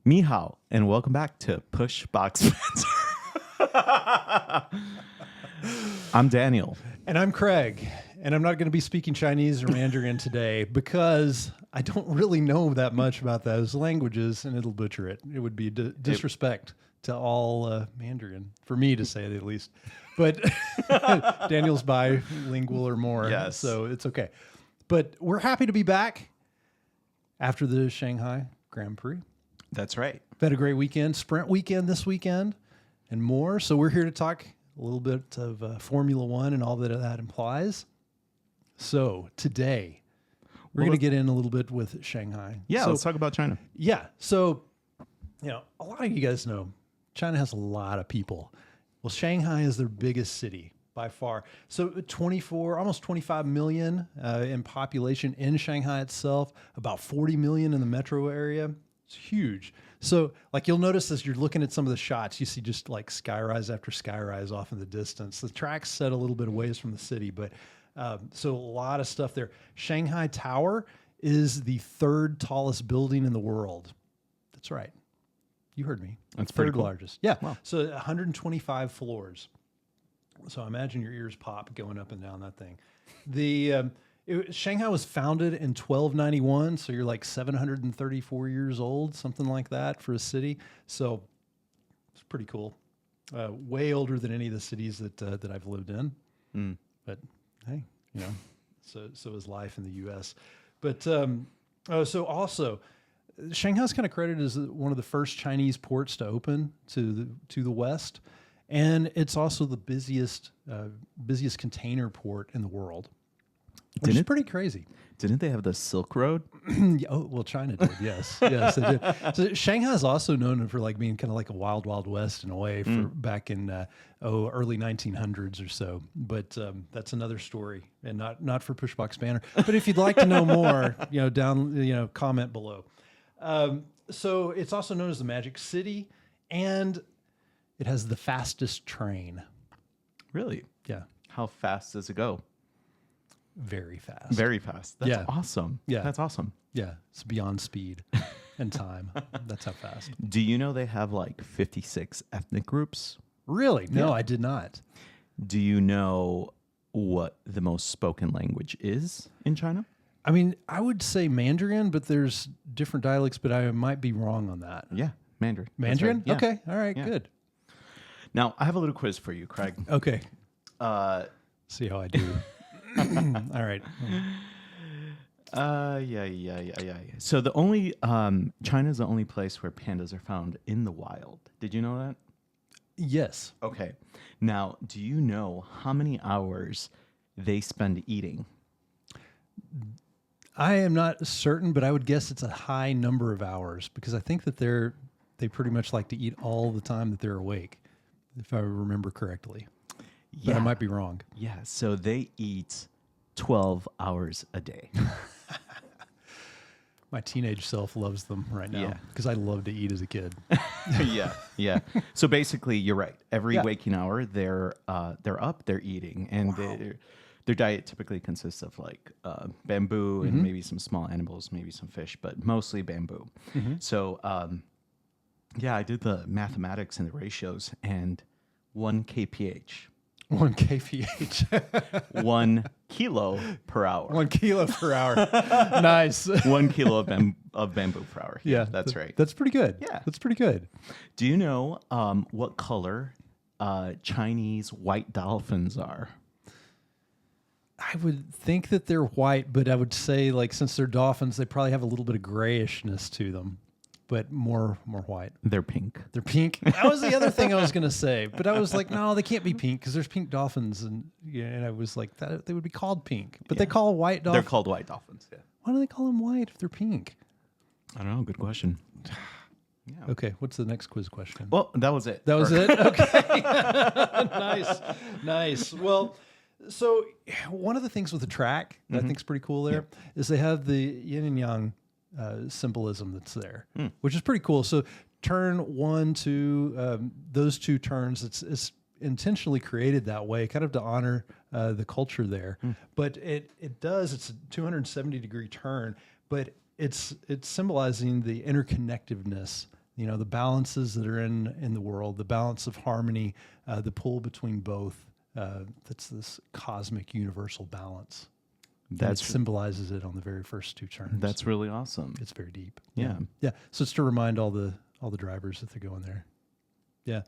Ni hao, and welcome back to Push Box Spencer. I'm Daniel. And I'm Craig. And I'm not going to be speaking Chinese or Mandarin today because I don't really know that much about those languages, and it'll butcher it. It would be disrespect to all Mandarin, for me to say it at least. But Daniel's bilingual or more, Yes. so it's okay. But we're happy to be back after the Shanghai Grand Prix. That's right. We've had a great weekend, sprint weekend this weekend, and more. So we're here to talk a little bit of Formula One and all that implies. So today, we're going to get in a little bit with Shanghai. Yeah, so, let's talk about China. Yeah. So, a lot of you guys know China has a lot of people. Well, Shanghai is their biggest city by far. So 24, almost 25 million in population in Shanghai itself, about 40 million in the metro area. It's huge. So like you'll notice as you're looking at some of the shots, you see just like skyrise after skyrise off in the distance. The track's set a little bit away from the city, but so a lot of stuff there. Shanghai Tower is the third tallest building in the world. That's right. You heard me. That's pretty third cool. largest. Yeah. Wow. So 125 floors. So imagine your ears pop going up and down that thing. Shanghai was founded in 1291, so you're like 734 years old, something like that for a city. So it's pretty cool. Way older than any of the cities that I've lived in. Mm. But hey, so is life in the U.S. But so also, Shanghai's kind of credited as one of the first Chinese ports to open to the West, and it's also the busiest container port in the world. Which is pretty crazy. Didn't they have the Silk Road? Oh, well, China did, yes. Yes, they did. So Shanghai is also known for like being kind of like a wild, wild west in a way for back in early 1900s or so. But that's another story, and not for Pushbox Banner. But if you'd like to know more, comment below. So it's also known as the Magic City, and it has the fastest train. Really? Yeah. How fast does it go? Very fast. Very fast. That's awesome. Yeah. That's awesome. Yeah, it's beyond speed and time. That's how fast. Do you know they have like 56 ethnic groups? Really? No, I did not. Do you know what the most spoken language is in China? I mean, I would say Mandarin, but there's different dialects, but I might be wrong on that. Yeah, Mandarin. That's Mandarin? right. Yeah. Okay. All right, Yeah. good. Now, I have a little quiz for you, Craig. Okay. Uh, See how I do. All right. Yeah. So China's the only place where pandas are found in the wild. Did you know that? Yes. Okay. Now, do you know how many hours they spend eating? I am not certain, but I would guess it's a high number of hours because I think that they pretty much like to eat all the time that they're awake, if I remember correctly. But I might be wrong. Yeah, so they eat 12 hours a day. My teenage self loves them right now Yeah. because I loved to eat as a kid. Yeah. So basically, you're right. Every waking hour, they're up, they're eating, and their diet typically consists of like bamboo and maybe some small animals, maybe some fish, but mostly bamboo. So I did the mathematics and the ratios, and 1 kph. 1 kph. 1 kilo per hour. 1 kilo per hour. Nice. 1 kilo of bamboo per hour. Yeah, that's right. That's pretty good. Yeah. That's pretty good. Do you know what color Chinese white dolphins are? I would think that they're white, but I would say like since they're dolphins, they probably have a little bit of grayishness to them, but more white. They're pink. They're pink. That was the other thing I was going to say, but I was like, no, they can't be pink because there's pink dolphins, and I was like, that they would be called pink, but they call white dolphins. They're called white dolphins. Yeah. Why do they call them white if they're pink? I don't know. Good question. Okay, what's the next quiz question? Well, that was it. That was it? Okay. Nice. Well, so one of the things with the track that I think is pretty cool there is they have the yin and yang symbolism that's there, which is pretty cool. So turn 1, 2, those two turns, it's intentionally created that way, kind of to honor the culture there. But it's a 270 degree turn, but it's symbolizing the interconnectedness the balances that are in the world, the balance of harmony, the pull between both. That's this cosmic universal balance. That symbolizes it on the very first two terms. That's really awesome. It's very deep. Yeah. Yeah. So it's to remind all the drivers that they're going there. Yeah.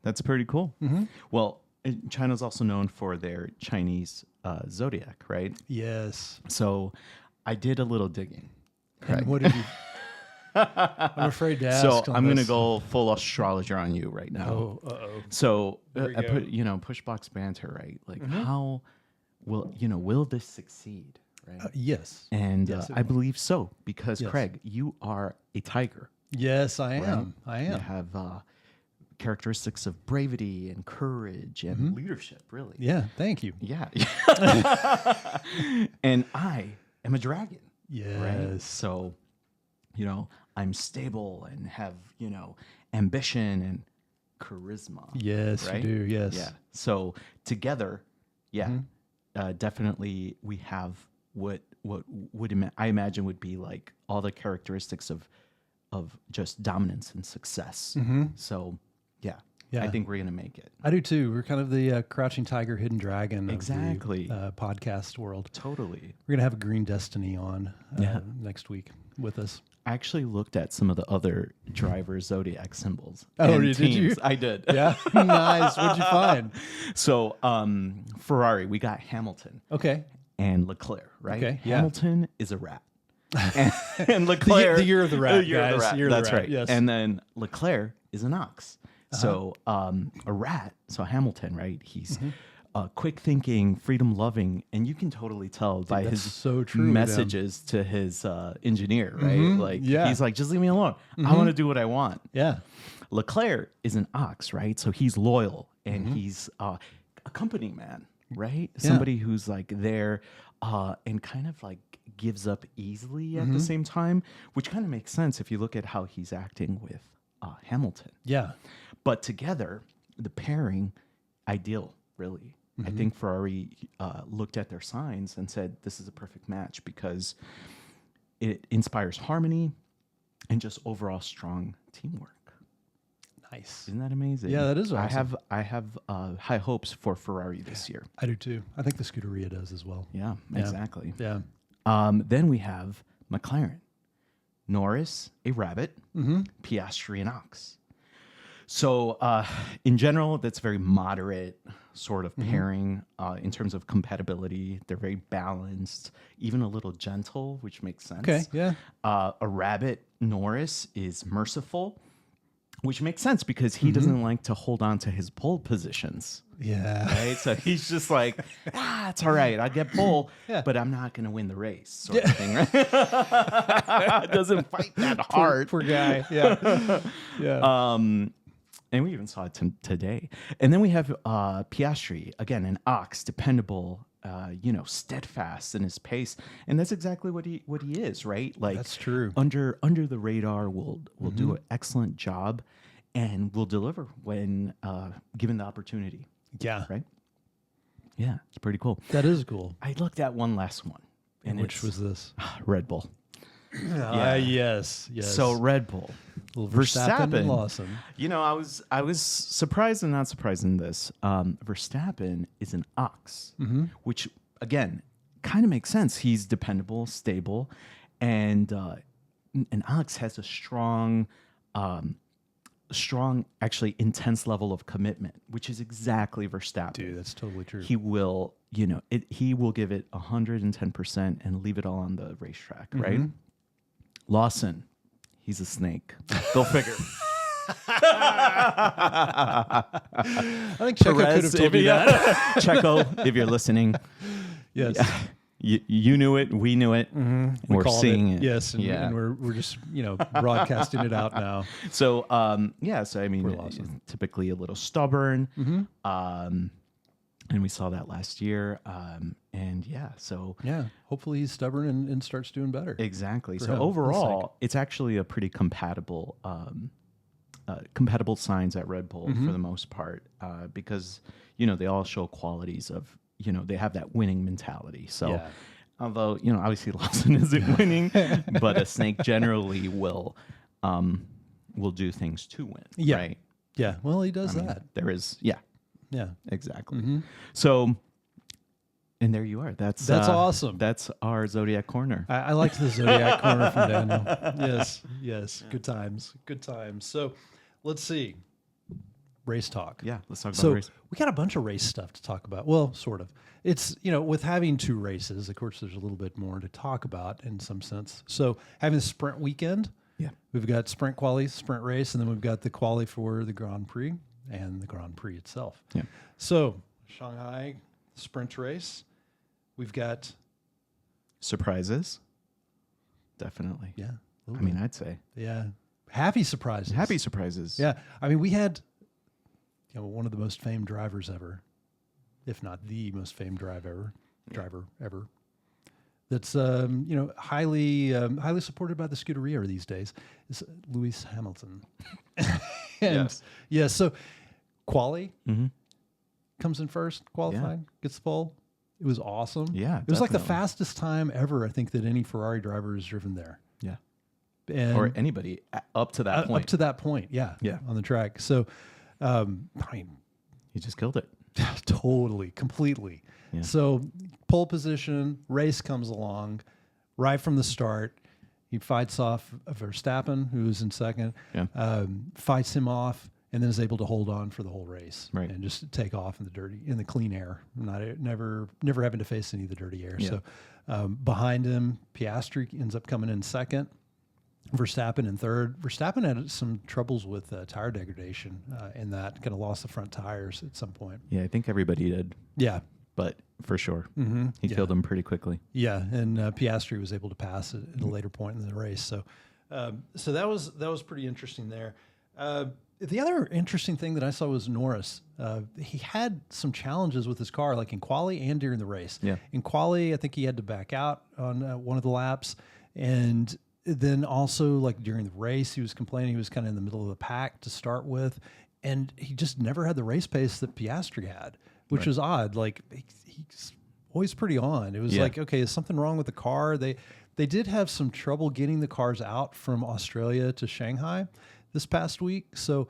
That's pretty cool. Mm-hmm. Well, China's also known for their Chinese zodiac, right? Yes. So I did a little digging. And what did you... I'm afraid to ask. So I'm going to go full astrologer on you right now. Oh, uh-oh. So we I go. put, pushbox banter, right? Like how will this succeed, right? Yes. And Yes, it I will. believe so because Yes. Craig, you are a tiger. Yes, I am. Right? I You am. have characteristics of bravery and courage and leadership, really. Yeah. Thank you. Yeah. And I am a dragon. Yes. Right? So, I'm stable and have, ambition and charisma. Yes, right? you do. Yes. Yeah. So together, definitely we have what I imagine would be like all the characteristics of just dominance and success. So yeah, Yeah. I think we're gonna make it. I do too. We're kind of the crouching tiger, hidden dragon Exactly. of the podcast world. Totally. We're gonna have a green destiny on Yeah. next week with us. I actually looked at some of the other driver zodiac symbols. Oh, and did you? teams. I did. Yeah, nice. What'd you find? So Ferrari, we got Hamilton Okay, and Leclerc, right? Okay, yeah. Hamilton is a rat. and Leclerc, the year of the rat, the year of the guys. rat. Year of the That's rat, right. yes. And then Leclerc is an ox. So a rat. So Hamilton, right? He's quick thinking, freedom loving, and you can totally tell by that's his so true with him. messages to his engineer, right? Like yeah. he's like, just leave me alone. I want to do what I want. yeah, Leclerc is an ox, right? So he's loyal and he's a company man, right? Somebody who's like there and kind of like gives up easily at the same time, which kind of makes sense if you look at how he's acting with Hamilton. yeah, But together, the pairing, ideal, really. I think Ferrari looked at their signs and said, this is a perfect match because it inspires harmony and just overall strong teamwork. nice. Isn't that amazing? Yeah, that is awesome. I have high hopes for Ferrari this year. I do too. I think the Scuderia does as well. Yeah, exactly. Yeah, Then we have McLaren. Norris, a rabbit. Piastri, an ox. So in general, that's very moderate sort of pairing in terms of compatibility. They're very balanced, even a little gentle, which makes sense. Okay, yeah. A rabbit, Norris, is merciful, which makes sense because he doesn't like to hold on to his pole positions. Yeah. Right? So he's just like, it's all right. I'll get pole, but I'm not going to win the race sort of thing, right? Doesn't fight that hard. Poor guy. Yeah. Yeah. And we even saw it today. And then we have Piastri, again, an ox, dependable, steadfast in his pace. And that's exactly what he is, right? Like That's true. Under the radar, will do an excellent job and will deliver when given the opportunity. Yeah. Right? Yeah, it's pretty cool. That is cool. I looked at one last one. And which was this? Red Bull. Yes. So Red Bull. Little Verstappen and Lawson. I was surprised and not surprised in this. Verstappen is an ox, which again kind of makes sense. He's dependable, stable, and an ox has a strong, actually intense level of commitment, which is exactly Verstappen. Dude, that's totally true. He will, he will give it 110% and leave it all on the racetrack, right? Lawson, he's a snake. Go figure. I think Checo could have told you that. Checo, if you're listening, Yes. you knew it, we knew it, and we're called seeing it. Yes, and we're just broadcasting it out now. So so I mean, Lawson. typically a little stubborn, and we saw that last year, and so Yeah, hopefully he's stubborn and starts doing better. exactly. For So him, overall, it's actually a pretty compatible signs at Red Bull for the most part, because they all show qualities of they have that winning mentality. So Yeah. although obviously Lawson isn't winning, but a snake generally will will do things to win. Yeah. Right. Yeah. Well, he does I mean, that. there is, yeah, Yeah. exactly. So, and there you are. That's awesome. That's our Zodiac Corner. I liked the Zodiac corner from Daniel. Yes. Yes. Good times. Good times. So let's see. Race talk. Yeah, let's talk about So race. we got a bunch of race stuff to talk about. Well, sort of. It's, with having 2 races, of course, there's a little bit more to talk about in some sense. So having the sprint weekend, Yeah. we've got sprint quali, sprint race, and then we've got the quali for the Grand Prix and the Grand Prix itself. Yeah. So Shanghai sprint race, we've got Surprises. Definitely. yeah. I mean, I'd say Yeah. Happy surprises. happy surprises. Yeah. I mean, we had one of the most famed drivers ever, if not the most famed driver ever. That's highly supported by the Scuderia these days. Is Lewis Hamilton. Yes. Yeah. So quali Mm-hmm. comes in first, qualifying, gets the pole. It was awesome. Yeah, It was like the definitely. fastest time ever, I think, that any Ferrari driver has driven there. Yeah. And Or anybody up to that point. Up to that point, yeah. Yeah. On the track. So, I mean, You just killed it. totally, completely. Yeah. So, pole position, race comes along right from the start. He fights off Verstappen, who's in second, Yeah. fights him off, and then is able to hold on for the whole race Right. and just take off in the clean air, never having to face any of the dirty air. Yeah. So, behind him, Piastri ends up coming in second. Verstappen in third. Verstappen had some troubles with tire degradation in that, kind of lost the front tires at some point. Yeah, I think everybody did, Yeah. but for sure. Mm-hmm. He killed him pretty quickly. Yeah, and Piastri was able to pass it at a later point in the race. So, so that was pretty interesting there. The other interesting thing that I saw was Norris. He had some challenges with his car, like in quali and during the race. Yeah. In quali, I think he had to back out on one of the laps, and then also like during the race, he was complaining he was kind of in the middle of the pack to start with, and he just never had the race pace that Piastri had, which was odd. Like he's always pretty on. It was like, okay, is something wrong with the car? They did have some trouble getting the cars out from Australia to Shanghai this past week. So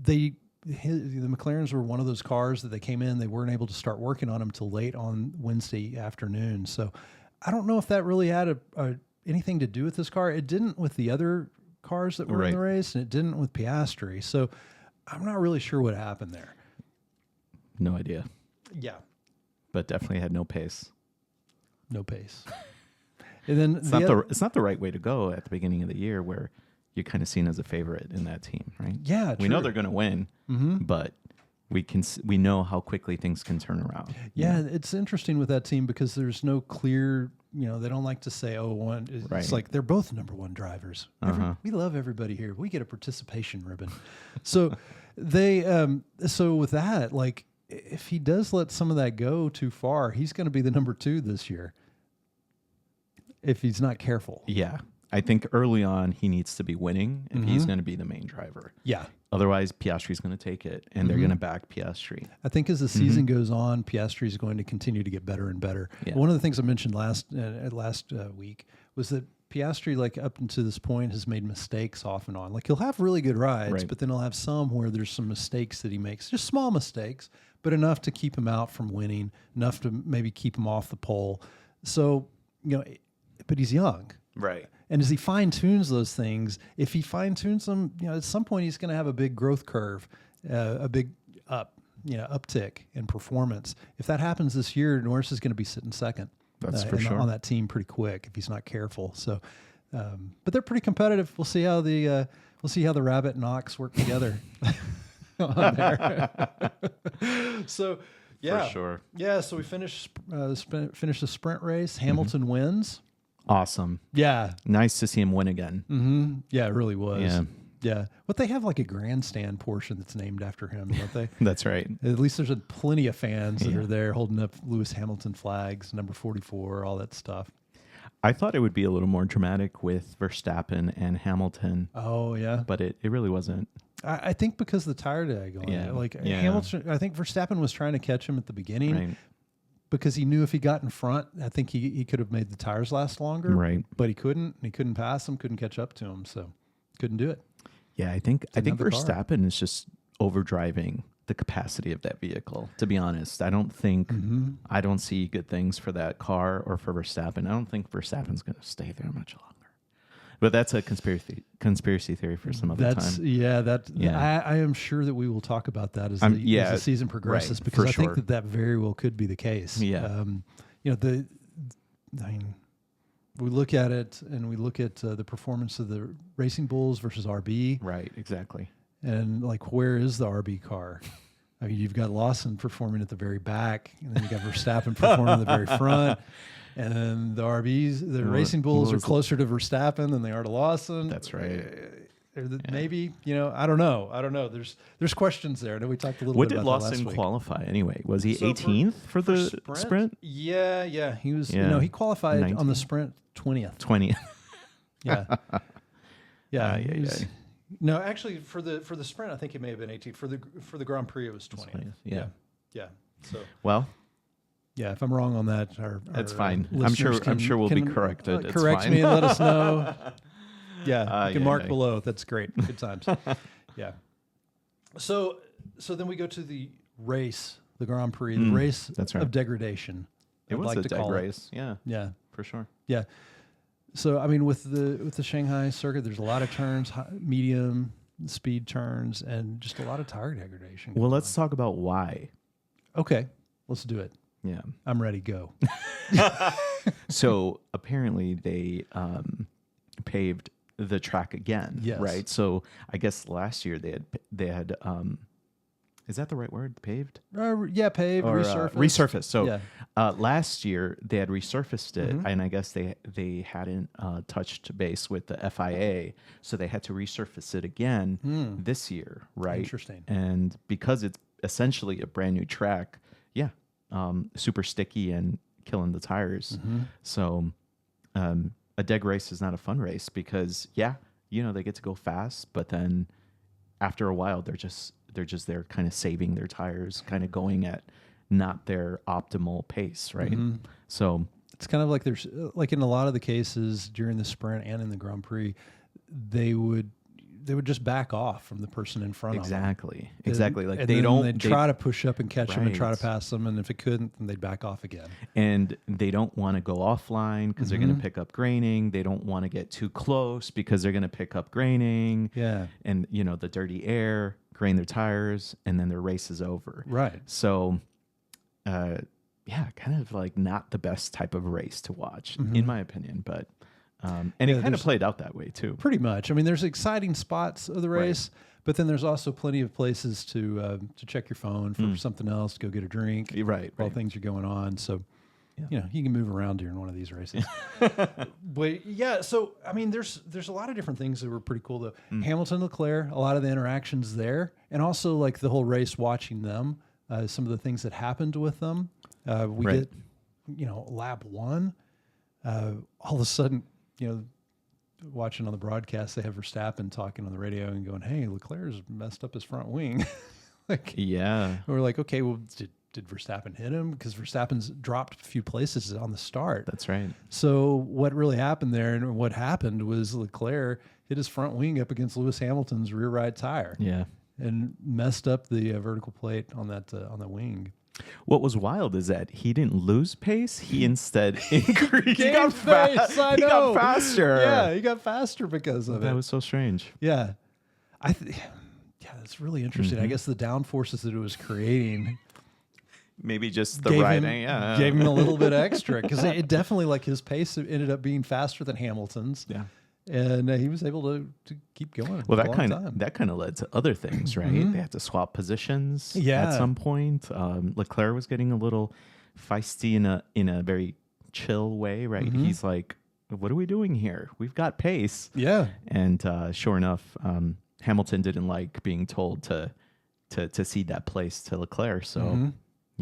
the McLarens were one of those cars that they came in, they weren't able to start working on them till late on Wednesday afternoon. So I don't know if that really had anything to do with this car. It didn't with the other cars that were in the race, and it didn't with Piastri. So I'm not really sure what happened there. No idea. Yeah. But definitely had no pace. No pace. And then It's not the right way to go at the beginning of the year where you're kind of seen as a favorite in that team, right? Yeah, we know they're going to win, but we know how quickly things can turn around. Yeah, it's interesting with that team because there's no clear, they don't like to say, one. It's Right. like they're both number one drivers. We love everybody here. We get a participation ribbon. So so with that, like if he does let some of that go too far, he's going to be the number 2 this year if he's not careful. Yeah. I think early on he needs to be winning if he's going to be the main driver. Yeah. Otherwise, Piastri's going to take it, and they're going to back Piastri. I think as the season goes on, Piastri is going to continue to get better and better. Yeah. One of the things I mentioned last week was that Piastri, like up until this point, has made mistakes off and on. Like he'll have really good rides, but then he'll have some where there's some mistakes that he makes, just small mistakes, but enough to keep him out from winning, enough to maybe keep him off the pole. So, but he's young. Right. And as he fine tunes those things, if he fine tunes them, at some point he's going to have a big growth curve, a big uptick in performance. If that happens this year, Norris is going to be sitting second. That's for sure On that team pretty quick if he's not careful. So, but they're pretty competitive. We'll see how the Rabbit and Ox work together on there. So, yeah, For sure. yeah. So we finished the sprint race. Hamilton wins. Awesome. Yeah. Nice to see him win again. Mm-hmm. Yeah, it really was. Yeah. Yeah. But they have like a grandstand portion that's named after him, don't they? That's right. At least there's plenty of fans that are there holding up Lewis Hamilton flags, number 44, all that stuff. I thought it would be a little more dramatic with Verstappen and Hamilton. Oh, yeah. But it really wasn't. I think because of the tire drag on it. Hamilton, I think Verstappen was trying to catch him at the beginning. Right. Because he knew if he got in front, I think he could have made the tires last longer. Right. But he couldn't. And he couldn't pass him, couldn't catch up to him. So couldn't do it. Yeah, I think another car. Verstappen is just overdriving the capacity of that vehicle. To be honest, I don't think I don't see good things for that car or for Verstappen. I don't think Verstappen's going to stay there much longer. But that's a conspiracy theory for some other time. I am sure that we will talk about that as the season progresses, right, because I sure. think that very well could be the case. Yeah. We look at it and we look at the performance of the Racing Bulls versus RB. Right, exactly. And like, where is the RB car? I mean, you've got Lawson performing at the very back, and then you got Verstappen performing at the very front. And then the Racing Bulls are closer to Verstappen than they are to Lawson. That's right. Maybe, I don't know. There's questions there. I know we talked a little bit about that last week. What did Lawson qualify anyway? Was he 18th for the sprint? Yeah. He was. Yeah. He qualified 19th. on the sprint 20th. 20th. Yeah. Yeah. No, actually, for the sprint, I think it may have been 18th. For the Grand Prix, it was 20th. Yeah. So. Well. Yeah, if I'm wrong on that, that's fine. I'm sure we'll be corrected. Correct me and let us know. Yeah, you can mark yeah. below. That's great. Good times. Yeah. So then we go to the race, the Grand Prix, the race that's right. of degradation. It was a deg race. Yeah. Yeah, for sure. Yeah. So I mean, with the Shanghai circuit, there's a lot of turns, medium speed turns, and just a lot of tire degradation. Well, let's talk about why. Okay, let's do it. Yeah, I'm ready. Go. So apparently they paved the track again. Yes. Right. So I guess last year they had is that the right word? Paved? Paved, or, resurfaced. Resurfaced. So Yeah. Last year they had resurfaced it, and I guess they hadn't touched base with the FIA, so they had to resurface it again this year, right? Interesting. And because it's essentially a brand new track, super sticky and killing the tires. So a deg race is not a fun race because they get to go fast, but then after a while they're just there kind of saving their tires, kind of going at not their optimal pace, right? So it's kind of like there's like in a lot of the cases during the sprint and in the Grand Prix, they would just back off from the person in front of them. Exactly. Like they'd try to push up and catch them and try to Right. pass them, and if it couldn't, then they'd back off again. And they don't want to go offline because they're going to pick up graining. They don't want to get too close because they're going to pick up graining. Yeah. And the dirty air, grain their tires, and then their race is over. Right. So, kind of like not the best type of race to watch, in my opinion. But it kind of played out that way too. Pretty much. I mean, there's exciting spots of the race, but then there's also plenty of places to check your phone for something else, to go get a drink, while things are going on. So, you can move around during one of these races. But yeah, so I mean, there's a lot of different things that were pretty cool though. Hamilton, Leclerc, a lot of the interactions there, and also like the whole race, watching them, some of the things that happened with them. We get, lap one, all of a sudden, watching on the broadcast, they have Verstappen talking on the radio and going, "Hey, Leclerc's messed up his front wing." We're like, okay, well, did Verstappen hit him? Because Verstappen's dropped a few places on the start. That's right. So what really happened there, and what happened was Leclerc hit his front wing up against Lewis Hamilton's rear right tire. Yeah. And messed up the vertical plate on that wing. What was wild is that he didn't lose pace. He instead increased. He got faster. Yeah, he got faster because of it. That was so strange. Yeah. That's really interesting. I guess the downforces that it was creating Maybe just the gave riding. gave him a little bit extra, because it definitely, like, his pace ended up being faster than Hamilton's. Yeah. And he was able to keep going. Well, for a long time. that kind of led to other things, right? They had to swap positions. Yeah. At some point, Leclerc was getting a little feisty in a very chill way, right? He's like, "What are we doing here? We've got pace." Yeah. And sure enough, Hamilton didn't like being told to cede that place to Leclerc. So.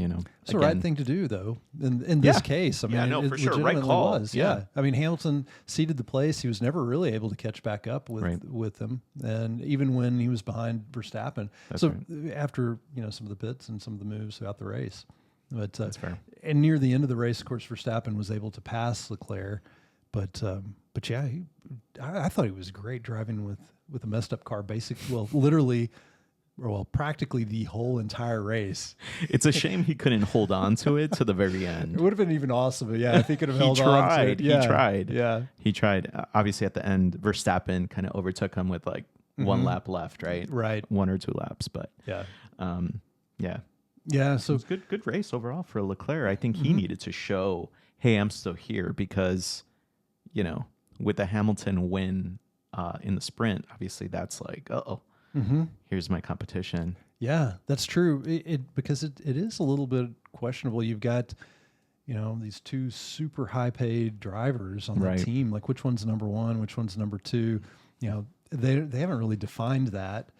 It's the right thing to do, though. In this case, I mean, no, it for sure, right legitimately call. was. Yeah. I mean, Hamilton ceded the place. He was never really able to catch back up with them, and even when he was behind Verstappen. After some of the pits and some of the moves throughout the race, but That's fair. And near the end of the race, of course, Verstappen was able to pass Leclerc, But yeah, I thought he was great driving with a messed up car. Literally, practically the whole entire race. It's a shame he couldn't hold on to it to the very end. It would have been even awesome. But yeah, if he could have held on to it. Yeah. He tried. Yeah. He tried. Obviously, at the end, Verstappen kind of overtook him with like one lap left, right? Right. 1 or 2 laps. But yeah. Yeah. Yeah. So it was good race overall for Leclerc. I think he needed to show, hey, I'm still here, because, you know, with the Hamilton win in the sprint, obviously that's like, here's my competition. Yeah, that's true. Because it is a little bit questionable. You've got, you know, these 2 super high paid drivers on the team. Like, which one's number 1, which one's number 2? You know, they haven't really defined that.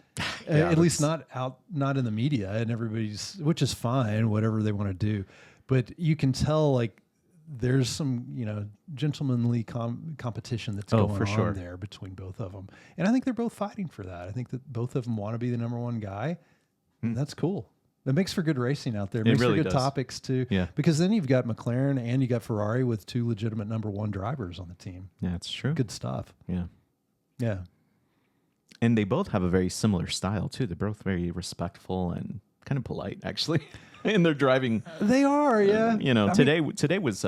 Yeah, at least not in the media, and which is fine, whatever they want to do. But you can tell, like, there's some, you know, gentlemanly competition that's going on there between both of them. And I think they're both fighting for that. I think that both of them want to be the number 1 guy. And that's cool. That makes for good racing out there. It makes really for good topics too. Yeah. Because then you've got McLaren and you got Ferrari with 2 legitimate number 1 drivers on the team. Yeah, it's true. Good stuff. Yeah. Yeah. And they both have a very similar style too. They're both very respectful and kind of polite, actually, in their driving. They are, yeah. You know, today was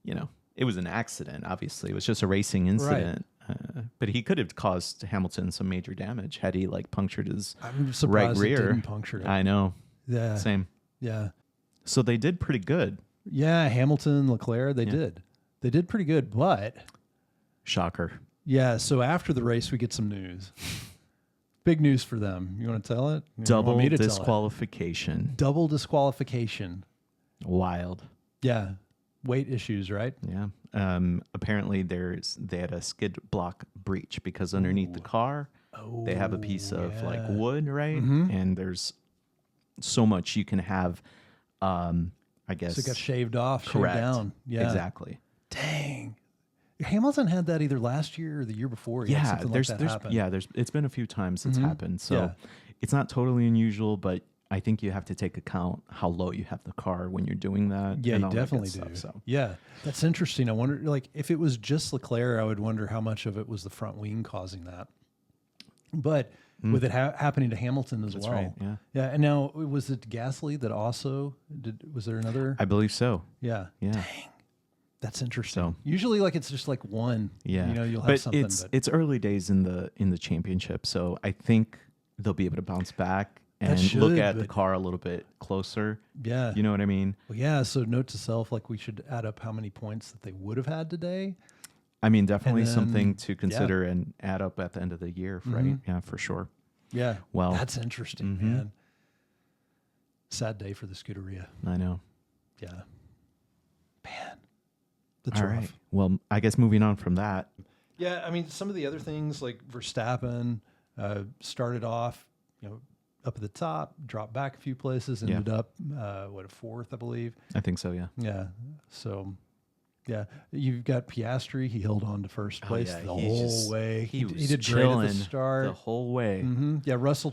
you know, it was an accident. Obviously, it was just a racing incident. But he could have caused Hamilton some major damage had he like punctured his right rear. It didn't puncture it. I know. Yeah. Same. Yeah. So they did pretty good. Yeah, Hamilton, Leclerc, they did. They did pretty good, but shocker. Yeah, so after the race, we get some news. Big news for them. You want to tell it? Double disqualification. Double disqualification. Wild. Yeah. Weight issues, right? Yeah. Apparently they had a skid block breach because underneath the car, they have a piece of like wood, right? And there's so much you can have, I guess. So it got shaved off, correct. Shaved down. Yeah. Exactly. Dang. Hamilton had that either last year or the year before. It's been a few times it's happened. So it's not totally unusual, but I think you have to take account how low you have the car when you're doing that. Yeah, you definitely do. So. Yeah, that's interesting. I wonder, like, if it was just Leclerc, I would wonder how much of it was the front wing causing that. But with it happening to Hamilton as well. Right, yeah. Yeah, and now, was it Gasly that also was there another? I believe so. Yeah. Yeah. Dang. That's interesting. So, usually, like, it's just like one. Yeah. You know, you'll have something. It's early days in the championship, so I think they'll be able to bounce back and look at the car a little bit closer. Yeah. You know what I mean? Well, yeah. So note to self, like, we should add up how many points that they would have had today. I mean, definitely something to consider and add up at the end of the year, right? Yeah, for sure. Yeah. Well, that's interesting, man. Sad day for the Scuderia. I know. Yeah. Man. That's all rough. Right. Well, I guess moving on from that. Yeah, I mean, some of the other things, like Verstappen started off, you know, up at the top, dropped back a few places, ended up, a 4th, I believe. I think so, yeah. Yeah. So, yeah. You've got Piastri. He held on to first place the whole way. He did great at the start. The whole way. Yeah, Russell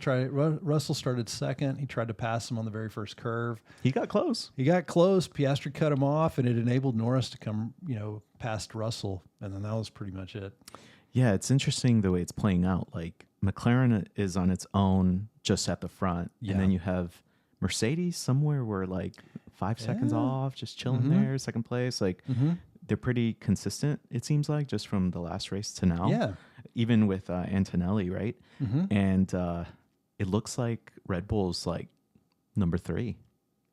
started second. He tried to pass him on the very first curve. He got close. Piastri cut him off, and it enabled Norris to come, you know, past Russell, and then that was pretty much it. Yeah, it's interesting the way it's playing out. Like, McLaren is on its own just at the front, and then you have Mercedes somewhere where like 5 seconds off, just chilling there, second place. Like, they're pretty consistent, it seems like, just from the last race to now. Yeah. Even with Antonelli, right? And it looks like Red Bull's like number 3,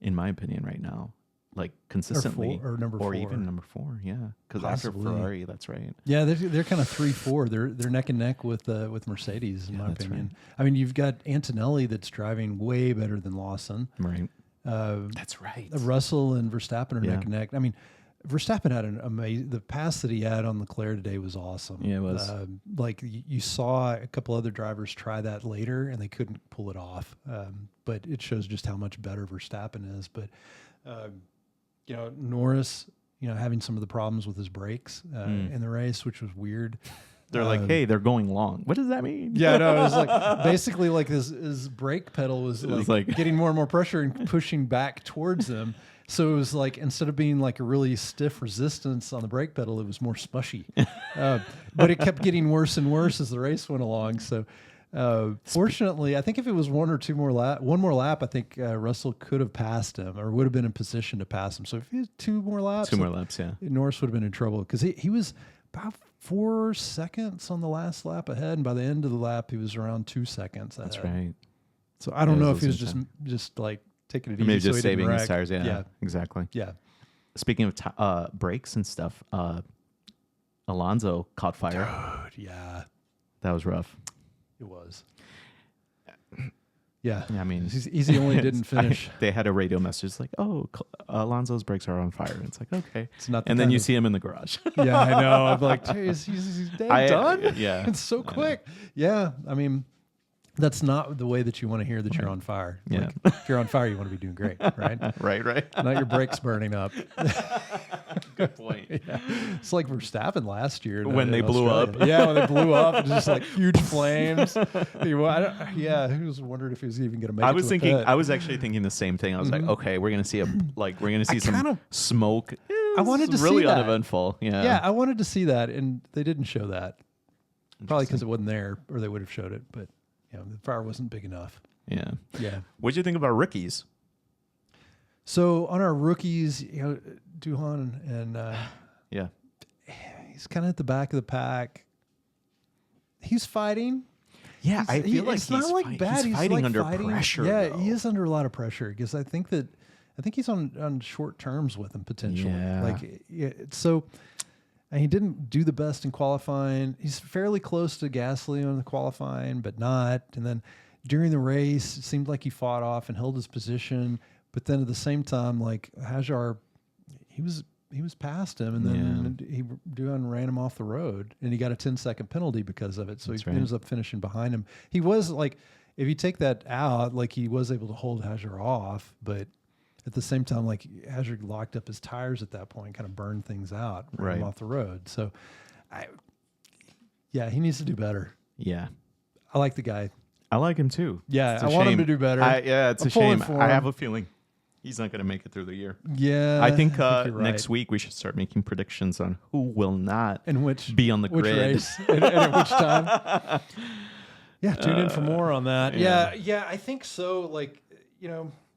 in my opinion, right now. Like, consistently. Or number 4. Or even number 4, yeah. Because after Ferrari, that's right. Yeah, they're kind of 3-4. They're neck and neck with Mercedes, in my opinion. Right. I mean, you've got Antonelli that's driving way better than Lawson. Right. That's right. Russell and Verstappen are neck and neck. I mean, Verstappen had an amazing. The pass that he had on Leclerc today was awesome. Yeah, it was. Like, you saw a couple other drivers try that later, and they couldn't pull it off. But it shows just how much better Verstappen is. But you know, Norris, you know, having some of the problems with his brakes in the race, which was weird. They're like, hey, they're going long. What does that mean? Yeah, no, it was like basically like his brake pedal was like getting more and more pressure and pushing back towards them. So it was like, instead of being like a really stiff resistance on the brake pedal, it was more smushy. But it kept getting worse and worse as the race went along. So fortunately, I think if it was one more lap, I think Russell could have passed him, or would have been in position to pass him. So if he had two more laps, yeah. Norris would have been in trouble, because he was about 4 seconds on the last lap ahead, and by the end of the lap, he was around 2 seconds ahead. That's right. So I don't know if he was just like taking it easy. Maybe just so saving his tires. Yeah, exactly. Yeah. Speaking of brakes and stuff, Alonso caught fire. Dude, yeah. That was rough. It was. Yeah. I mean, he only didn't finish. They had a radio message like, "Oh, Alonso's brakes are on fire." And it's like, okay. It's not. And then you see him in the garage. Yeah, I know. I'm like, he's done. Yeah. It's so quick. Yeah. I mean, that's not the way that you want to hear that you're on fire. Yeah. Like, if you're on fire, you want to be doing great, right? Right. Not your brakes burning up. Good point. Yeah. It's like Verstappen last year when they blew up. Yeah, when they blew up, it's just like huge flames. He was wondering if he was even going to make it. I was actually thinking the same thing. I was like, okay, we're gonna see some smoke. I wanted to really see that. uneventful. Yeah. Yeah, I wanted to see that, and they didn't show that. Probably because it wasn't there, or they would have showed it. But the fire wasn't big enough. Yeah. Yeah. What'd you think about rookies? So on our rookies, Duhan and yeah, he's kind of at the back of the pack. He's fighting. Yeah, I feel like it's not like bad. He's fighting under pressure. Yeah, though. he is under a lot of pressure, because I think he's on short terms with him potentially. Yeah. So. And he didn't do the best in qualifying. He's fairly close to Gasly on the qualifying, but not. And then during the race, it seemed like he fought off and held his position. But then at the same time, like Hajar, he was past him, and then Duhan ran him off the road, and he got a 10-second penalty because of it. So he ends up finishing behind him. He was like, if you take that out, like he was able to hold Hajar off, but at the same time, like Hajar locked up his tires at that point, kind of burned things out, ran him off the road. So, he needs to do better. Yeah. I like the guy. I like him too. Yeah, I want him to do better. It's a shame. I have a feeling he's not going to make it through the year. Yeah. I think next week we should start making predictions on who will not be on the grid. Race and at which time. Yeah, tune in for more on that. Yeah, I think so. Like,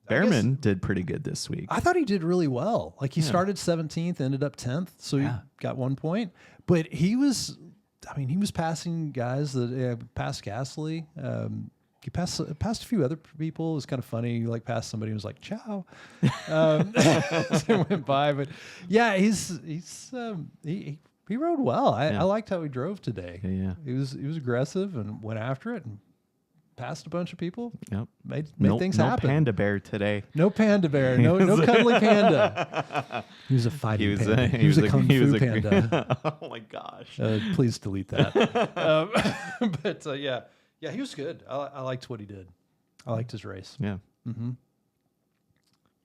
Behrman did pretty good this week. I thought he did really well. Like he started 17th, ended up 10th, so he got 1 point. But he was passing guys that passed Gasly. He passed a few other people. It was kind of funny. He passed somebody who was like, "Ciao," as they went by. But yeah, he rode well. I liked how he drove today. Yeah. He was aggressive and went after it and passed a bunch of people. Yep. Made things happen. No panda bear today. No panda bear. No cuddly panda. He was a fighting panda. He was a kung fu panda. Oh my gosh. Please delete that. But he was good. I liked what he did. I liked his race. Yeah. Mm-hmm.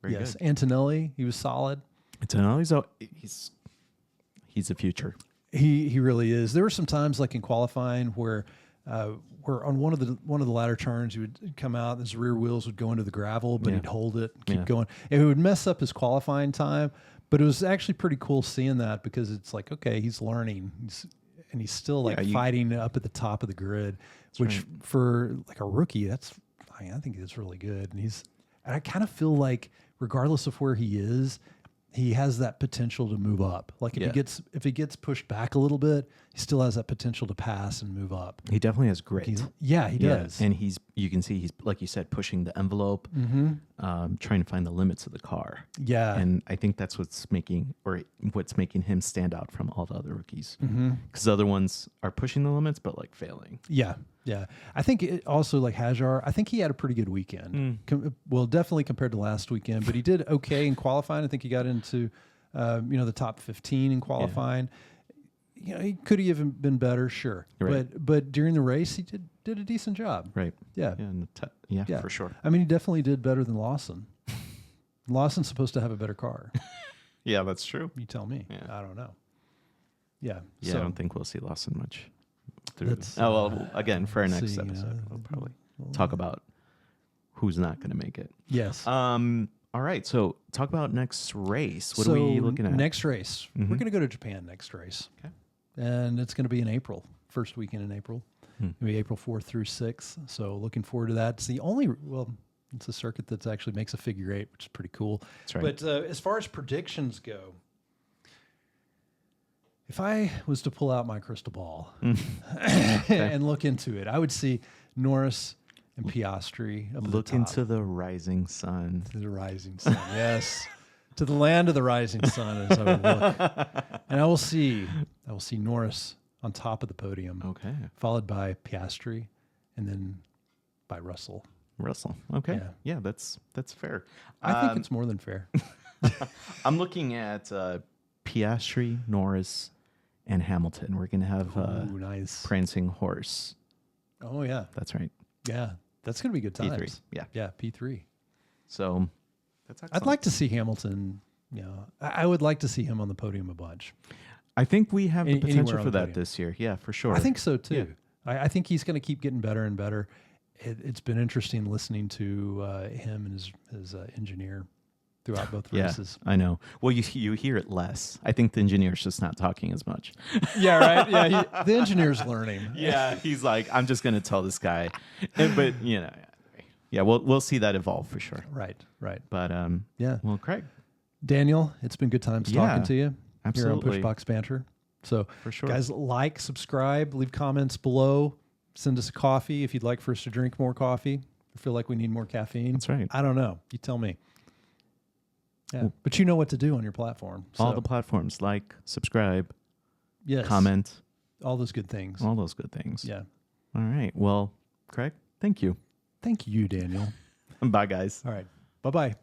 Very good. Antonelli, he was solid. Antonelli's he's the future. He really is. There were some times like in qualifying where on one of the latter turns, he would come out, his rear wheels would go into the gravel, but he'd hold it, keep going. And it would mess up his qualifying time, but it was actually pretty cool seeing that, because it's like, okay, he's learning, he's still fighting up at the top of the grid, which for like a rookie, I think that's really good. And I kind of feel like regardless of where he is, he has that potential to move up. Like if he gets pushed back a little bit, he still has that potential to pass and move up. He definitely has grit. He does. And you can see he's, like you said, pushing the envelope, trying to find the limits of the car. Yeah. And I think that's what's making him stand out from all the other rookies. Because other ones are pushing the limits, but like failing. Yeah. Yeah. I think also like Hajar, I think he had a pretty good weekend. Well, definitely compared to last weekend, but he did okay in qualifying. I think he got into, the top 15 in qualifying. He could have even been better, sure. Right. But during the race, he did a decent job. Right. Yeah. Yeah, for sure. I mean, he definitely did better than Lawson. Lawson's supposed to have a better car. Yeah, that's true. You tell me. Yeah. I don't know. Yeah. Yeah, I don't think we'll see Lawson much. Again, for our next episode, we'll probably talk about who's not going to make it. Yes. All right. So talk about next race. What are we looking at? Next race. We're going to go to Japan next race. Okay. And it's going to be in April, first weekend in April. It'll be April 4th through 6th. So looking forward to that. It's the only, it's a circuit that actually makes a figure eight, which is pretty cool. That's right. But as far as predictions go, if I was to pull out my crystal ball and look into it, I would see Norris and Piastri up Look the top. into the rising sun. To the rising sun, yes. To the land of the rising sun as I would look. And I will see Norris on top of the podium. Okay. Followed by Piastri and then by Russell. Russell. Okay. Yeah, that's fair. I think it's more than fair. I'm looking at Piastri, Norris, and Hamilton. We're going to have nice. prancing horse. Oh, yeah. That's right. Yeah. That's going to be good times. P3. Yeah. Yeah, P3. So that's excellent. I'd like to see Hamilton. I would like to see him on the podium a bunch. I think we have the potential Anywhere on for the that podium. this year. Yeah, for sure. I think so, too. Yeah. I think he's going to keep getting better and better. It's been interesting listening to him and his engineer throughout both races. I know. Well, you hear it less. I think the engineer's just not talking as much. Yeah, right. Yeah, the engineer's learning. Yeah, he's like, I'm just going to tell this guy. But we'll see that evolve for sure. Right. But yeah. Well, Craig, Daniel, it's been good times talking to you. Absolutely. Here on Pushbox Banter. So, for sure, guys, like, subscribe, leave comments below, send us a coffee if you'd like for us to drink more coffee. I feel like we need more caffeine. That's right. I don't know. You tell me. Yeah, but you know what to do on your platform. So, all the platforms, like, subscribe, yes, comment, all those good things. all those good things. Yeah. All right. Well, Craig, thank you. Thank you, Daniel. Bye, guys. All right. Bye-bye.